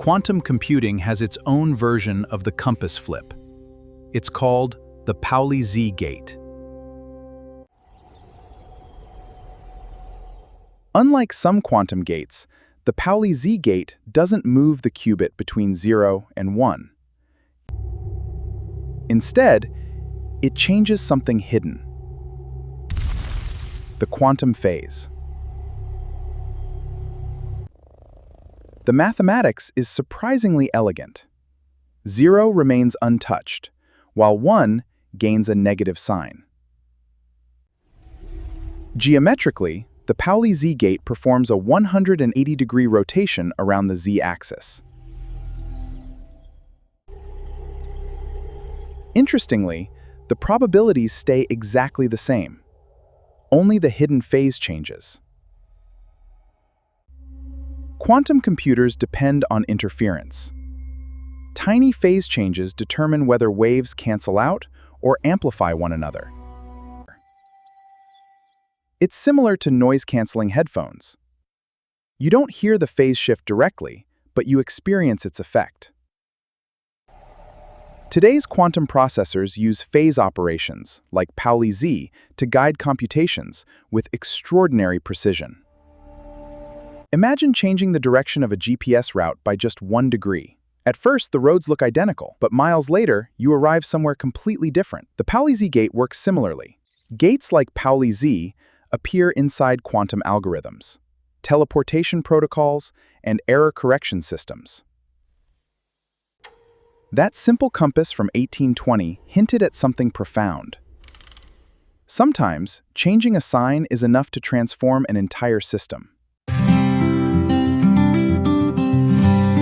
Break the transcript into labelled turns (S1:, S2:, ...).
S1: Quantum computing has its own version of the compass flip. It's called the Pauli-Z Gate.
S2: Unlike some quantum gates, the Pauli-Z gate doesn't move the qubit between 0 and 1. Instead, it changes something hidden: the quantum phase. The mathematics is surprisingly elegant. 0 remains untouched, while 1 gains a negative sign. Geometrically, the Pauli-Z gate performs a 180-degree rotation around the z-axis. Interestingly, the probabilities stay exactly the same. Only the hidden phase changes. Quantum computers depend on interference. Tiny phase changes determine whether waves cancel out or amplify one another. It's similar to noise-canceling headphones. You don't hear the phase shift directly, but you experience its effect. Today's quantum processors use phase operations, like Pauli-Z, to guide computations with extraordinary precision. Imagine changing the direction of a GPS route by just 1 degree. At first, the roads look identical, but miles later, you arrive somewhere completely different. The Pauli-Z gate works similarly. Gates like Pauli-Z appear inside quantum algorithms, teleportation protocols, and error correction systems. That simple compass from 1820 hinted at something profound. Sometimes, changing a sign is enough to transform an entire system.